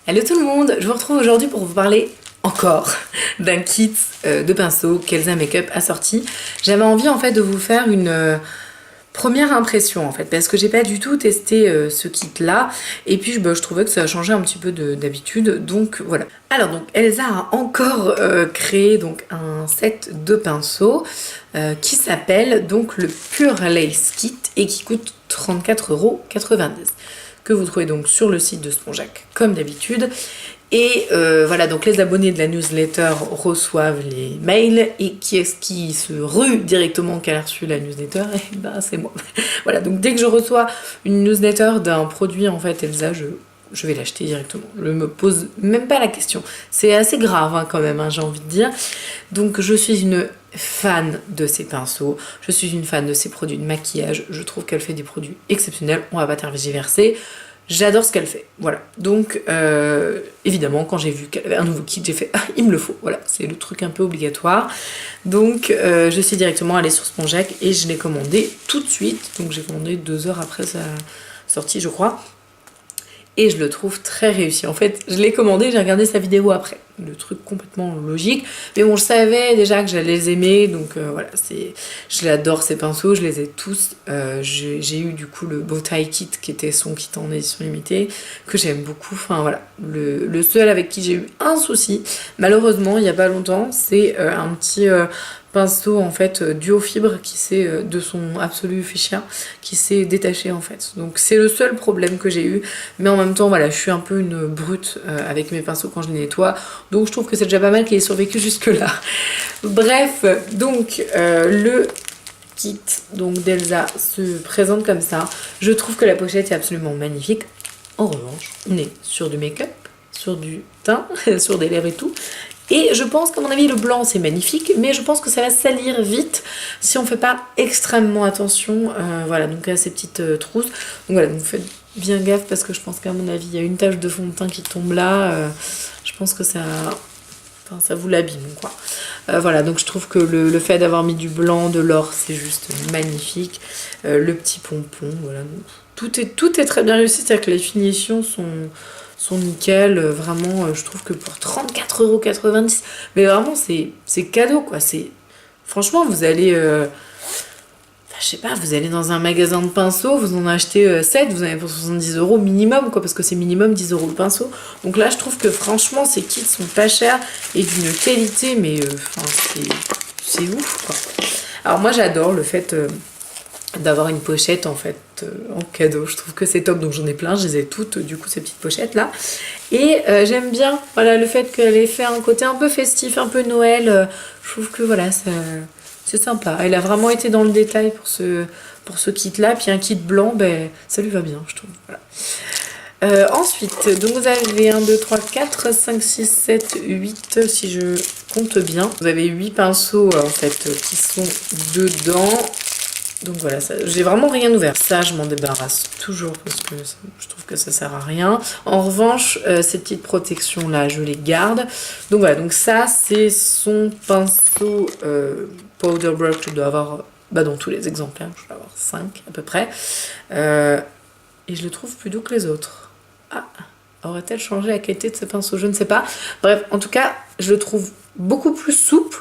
Hello tout le monde, je vous retrouve aujourd'hui pour vous parler encore d'un kit de pinceaux qu'Elsa Makeup a sorti. J'avais envie en fait de vous faire une première impression en fait parce que j'ai pas du tout testé ce kit là et puis je trouvais que ça a changé un petit peu d'habitude, donc voilà. Alors donc Elsa a encore créé donc un set de pinceaux qui s'appelle donc le Pure Lace Kit et qui coûte 34,90 €, que vous trouvez donc sur le site de Spongeac comme d'habitude. Et voilà, donc les abonnés de la newsletter reçoivent les mails, et qui est-ce qui se rue directement qu'elle a reçu la newsletter? Et ben c'est moi. Voilà, donc dès que je reçois une newsletter d'un produit en fait Elsa, je vais l'acheter directement. Je me pose même pas la question. C'est assez grave hein, quand même, hein, j'ai envie de dire. Donc je suis une fan de ces pinceaux, je suis une fan de ces produits de maquillage, je trouve qu'elle fait des produits exceptionnels, on va pas tergiverser. J'adore ce qu'elle fait, voilà. Donc, évidemment, quand j'ai vu qu'elle avait un nouveau kit, j'ai fait « Ah, il me le faut !» Voilà, c'est le truc un peu obligatoire. Donc, je suis directement allée sur Spongeac et je l'ai commandé tout de suite. Donc, j'ai commandé 2 heures après sa sortie, je crois. Et je le trouve très réussi. En fait, je l'ai commandé, j'ai regardé sa vidéo après. Le truc complètement logique. Mais bon, je savais déjà que j'allais les aimer. Donc voilà, je l'adore ces pinceaux, je les ai tous. J'ai eu du coup le Bowtie Kit qui était son kit en édition limitée, que j'aime beaucoup. Enfin voilà, le seul avec qui j'ai eu un souci, malheureusement, il n'y a pas longtemps, c'est un petit... pinceau en fait duo fibre qui s'est de son absolu fichier qui s'est détaché en fait, donc c'est le seul problème que j'ai eu, mais en même temps voilà, je suis un peu une brute avec mes pinceaux quand je les nettoie, donc je trouve que c'est déjà pas mal qu'il ait survécu jusque là. Bref, donc le kit donc d'Elsa se présente comme ça. Je trouve que la pochette est absolument magnifique. En revanche, on est sur du make-up, sur du teint, sur des lèvres et tout. Et je pense qu'à mon avis le blanc c'est magnifique, mais je pense que ça va salir vite si on fait pas extrêmement attention, voilà, donc à ces petites trousses. Donc voilà, donc faites bien gaffe parce que je pense qu'à mon avis il y a une tache de fond de teint qui tombe là, je pense que ça vous l'abîme quoi. Voilà, donc je trouve que le fait d'avoir mis du blanc, de l'or, c'est juste magnifique. Le petit pompon, voilà, tout est très bien réussi, c'est-à-dire que les finitions sont nickel, vraiment je trouve que pour 34,90 €, mais vraiment c'est cadeau quoi, franchement vous allez je sais pas, vous allez dans un magasin de pinceaux, vous en achetez 7, vous en avez pour 70 € minimum quoi, parce que c'est minimum 10 € le pinceau. Donc là je trouve que franchement ces kits sont pas chers et d'une qualité, mais c'est ouf quoi. Alors moi j'adore le fait d'avoir une pochette en fait en cadeau, je trouve que c'est top, donc j'en ai plein, je les ai toutes du coup ces petites pochettes là, et j'aime bien voilà le fait qu'elle ait fait un côté un peu festif, un peu Noël, je trouve que voilà c'est sympa, elle a vraiment été dans le détail pour ce kit là, puis un kit blanc, ben ça lui va bien je trouve, voilà. Ensuite, donc vous avez 1, 2, 3, 4, 5, 6, 7, 8 si je compte bien, vous avez 8 pinceaux en fait qui sont dedans. Donc voilà, j'ai vraiment rien ouvert. Ça, je m'en débarrasse toujours parce que je trouve que ça sert à rien. En revanche, ces petites protections là, je les garde. Donc voilà, donc ça, c'est son pinceau powder brush. Je dois avoir, dans tous les exemplaires, je dois avoir 5 à peu près. Et je le trouve plus doux que les autres. Ah, aurait-elle changé la qualité de ce pinceau? Je ne sais pas. Bref, en tout cas, je le trouve beaucoup plus souple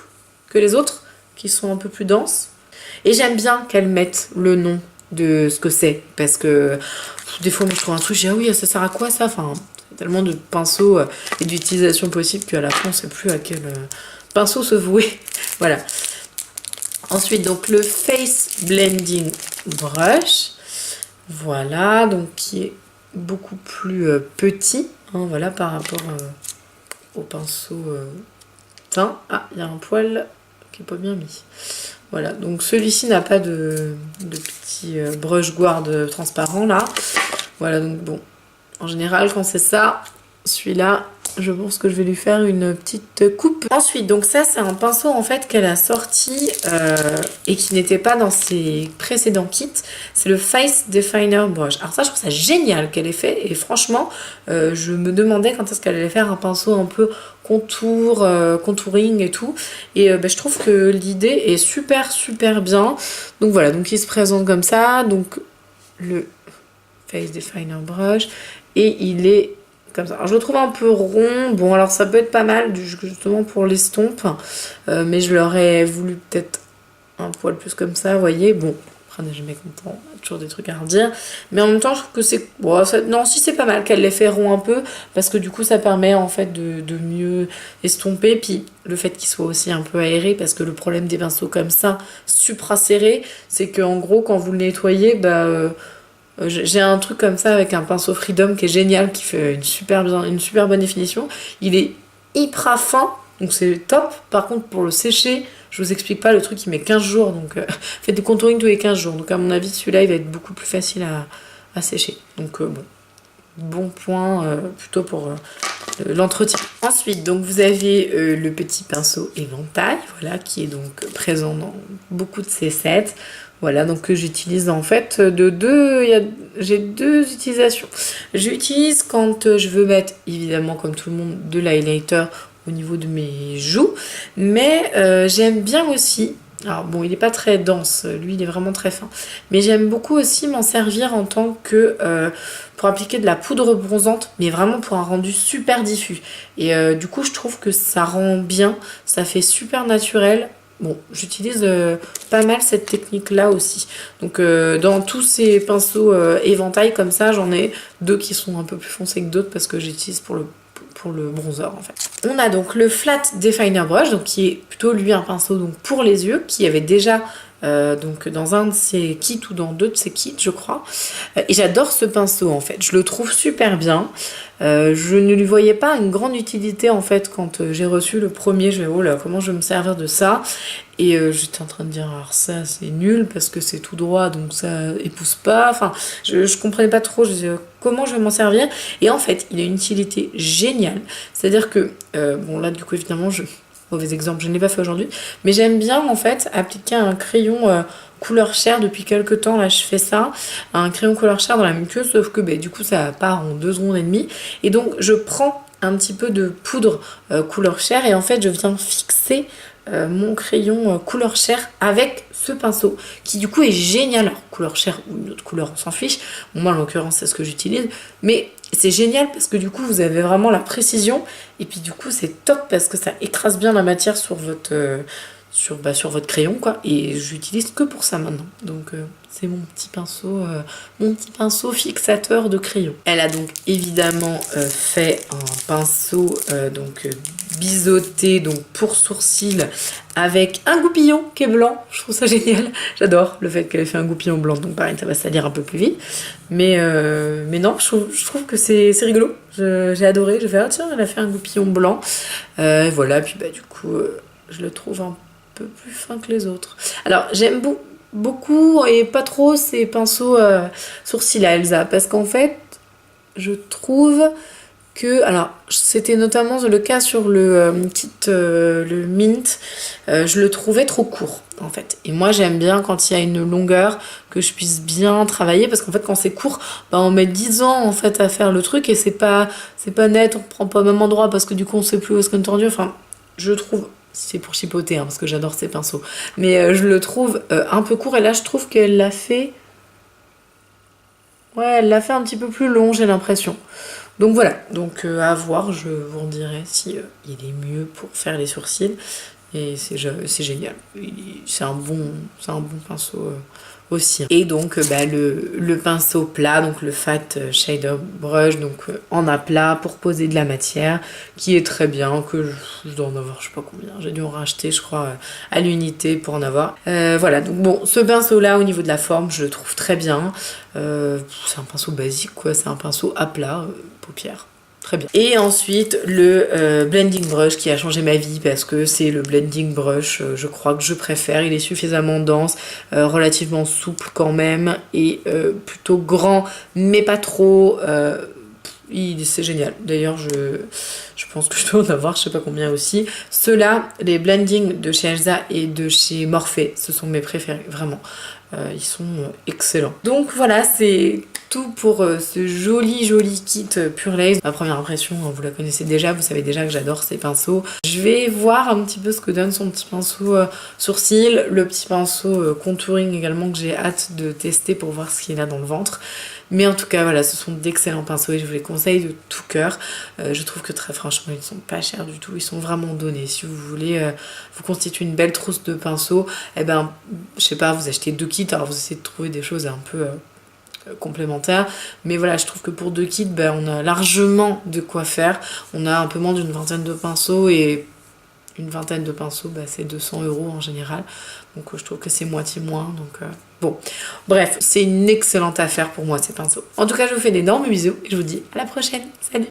que les autres, qui sont un peu plus denses. Et j'aime bien qu'elle mette le nom de ce que c'est, parce que des fois moi je trouve un truc, je dis ah oui ça sert à quoi ça, enfin il y a tellement de pinceaux et d'utilisation possible qu'à la fin on sait plus à quel pinceau se vouer. Voilà. Ensuite donc le Face Blending Brush, voilà, donc qui est beaucoup plus petit, hein, voilà, par rapport au pinceau teint. Ah, il y a un poil qui est pas bien mis. Voilà, donc celui-ci n'a pas de petit brush guard transparent là. Voilà, donc bon, en général quand c'est ça, celui-là, je pense que je vais lui faire une petite coupe. Ensuite, donc ça c'est un pinceau en fait qu'elle a sorti et qui n'était pas dans ses précédents kits. C'est le Face Definer Brush. Alors ça je trouve ça génial qu'elle ait fait, et franchement je me demandais quand est-ce qu'elle allait faire un pinceau un peu contour, contouring et tout, et je trouve que l'idée est super bien. Donc voilà, donc il se présente comme ça, donc le Face Definer Brush, et il est comme ça. Alors, je le trouve un peu rond, bon alors ça peut être pas mal justement pour l'estompe, mais je l'aurais voulu peut-être un poil plus comme ça, vous voyez, bon. Après, on n'est jamais content, on a toujours des trucs à redire. Mais en même temps, je trouve que c'est... Bon, non, si c'est pas mal qu'elle les fait rond un peu, parce que du coup, ça permet en fait de mieux estomper. Puis le fait qu'il soit aussi un peu aéré, parce que le problème des pinceaux comme ça, supra serrés, c'est qu'en gros, quand vous le nettoyez, j'ai un truc comme ça avec un pinceau Freedom qui est génial, qui fait une super bonne définition. Il est hyper fin, donc c'est top. Par contre, pour le sécher, je vous explique pas, le truc il met 15 jours, donc faites du contouring tous les 15 jours. Donc à mon avis, celui-là il va être beaucoup plus facile à sécher. Donc bon point plutôt pour l'entretien. Ensuite, donc vous avez le petit pinceau éventail, voilà, qui est donc présent dans beaucoup de ces sets. Voilà, donc que j'utilise en fait j'ai deux utilisations. J'utilise quand je veux mettre, évidemment comme tout le monde, de l'highlighter au niveau de mes joues, mais j'aime bien aussi, alors bon il n'est pas très dense, lui il est vraiment très fin, mais j'aime beaucoup aussi m'en servir en tant que pour appliquer de la poudre bronzante, mais vraiment pour un rendu super diffus, et du coup je trouve que ça rend bien, ça fait super naturel. Bon, j'utilise pas mal cette technique là aussi, donc dans tous ces pinceaux éventail comme ça, j'en ai deux qui sont un peu plus foncés que d'autres parce que j'utilise pour le bronzer en fait. On a donc le Flat Definer Brush, donc qui est plutôt lui un pinceau donc pour les yeux, qui avait déjà donc dans un de ses kits ou dans deux de ses kits je crois, et j'adore ce pinceau en fait, je le trouve super bien. Je ne lui voyais pas une grande utilité en fait quand j'ai reçu le premier, je me oh là comment je vais me servir de ça, et j'étais en train de dire alors ça c'est nul parce que c'est tout droit donc ça épouse pas, enfin je comprenais pas trop, je disais comment je vais m'en servir, et en fait il a une utilité géniale, c'est à dire que bon là du coup évidemment mauvais exemple, je ne l'ai pas fait aujourd'hui, mais j'aime bien en fait appliquer un crayon couleur chair. Depuis quelques temps là je fais ça, un crayon couleur chair dans la muqueuse, sauf que du coup ça part en 2 secondes et demie, et donc je prends un petit peu de poudre couleur chair et en fait je viens fixer mon crayon couleur chair avec ce pinceau qui du coup est génial. Alors couleur chair ou une autre couleur on s'en fiche, moi en l'occurrence c'est ce que j'utilise, mais c'est génial parce que du coup vous avez vraiment la précision, et puis du coup c'est top parce que ça écrase bien la matière sur votre crayon quoi, et j'utilise que pour ça maintenant, donc c'est mon petit pinceau fixateur de crayon. Elle a donc évidemment fait un pinceau biseauté donc pour sourcils avec un goupillon qui est blanc, je trouve ça génial, j'adore le fait qu'elle ait fait un goupillon blanc, donc pareil ça va salir un peu plus vite, mais non je trouve que c'est rigolo, j'ai adoré, j'ai fait ah tiens elle a fait un goupillon blanc, voilà, puis du coup je le trouve un peu plus fin que les autres. Alors j'aime beaucoup et pas trop ces pinceaux sourcils à Elsa, parce qu'en fait je trouve que, alors c'était notamment le cas sur le kit le Mint, je le trouvais trop court en fait, et moi j'aime bien quand il y a une longueur que je puisse bien travailler, parce qu'en fait quand c'est court on met 10 ans en fait à faire le truc et c'est pas net, on prend pas au même endroit parce que du coup on sait plus où est-ce qu'on est tendu, enfin je trouve, c'est pour chipoter parce que j'adore ces pinceaux, mais je le trouve un peu court, et là je trouve qu'elle l'a fait elle l'a fait un petit peu plus long, j'ai l'impression. Donc voilà, donc à voir, je vous en dirai si il est mieux pour faire les sourcils, et c'est génial, c'est un bon pinceau aussi. Et donc le pinceau plat, donc le Fat Shader Brush, donc en aplat pour poser de la matière, qui est très bien, que je dois en avoir je sais pas combien, j'ai dû en racheter je crois à l'unité pour en avoir. Voilà, donc bon, ce pinceau là au niveau de la forme je le trouve très bien, c'est un pinceau basique quoi, c'est un pinceau à plat, paupières. Très bien. Et ensuite le blending brush qui a changé ma vie, parce que c'est le blending brush je crois que je préfère, il est suffisamment dense, relativement souple quand même, et plutôt grand mais pas trop, c'est génial. D'ailleurs je pense que je dois en avoir je sais pas combien aussi. Ceux-là, les blending de chez Elsa et de chez Morphe, ce sont mes préférés vraiment. Ils sont excellents. Donc voilà, c'est tout pour ce joli kit Pure Lace. Ma première impression, vous la connaissez déjà, vous savez déjà que j'adore ces pinceaux. Je vais voir un petit peu ce que donne son petit pinceau sourcil, le petit pinceau contouring également que j'ai hâte de tester pour voir ce qu'il y a dans le ventre. Mais en tout cas voilà, ce sont d'excellents pinceaux et je vous les conseille de tout cœur. Je trouve que très franchement ils ne sont pas chers du tout, ils sont vraiment donnés. Si vous voulez vous constituer une belle trousse de pinceaux, eh ben je sais pas, vous achetez 2 kits, alors vous essayez de trouver des choses un peu complémentaires, mais voilà, je trouve que pour 2 kits on a largement de quoi faire. On a un peu moins d'une vingtaine de pinceaux et une vingtaine de pinceaux, c'est 200 € en général, donc je trouve que c'est moitié moins, donc bon, bref, c'est une excellente affaire pour moi ces pinceaux. En tout cas, je vous fais d'énormes bisous et je vous dis à la prochaine, salut.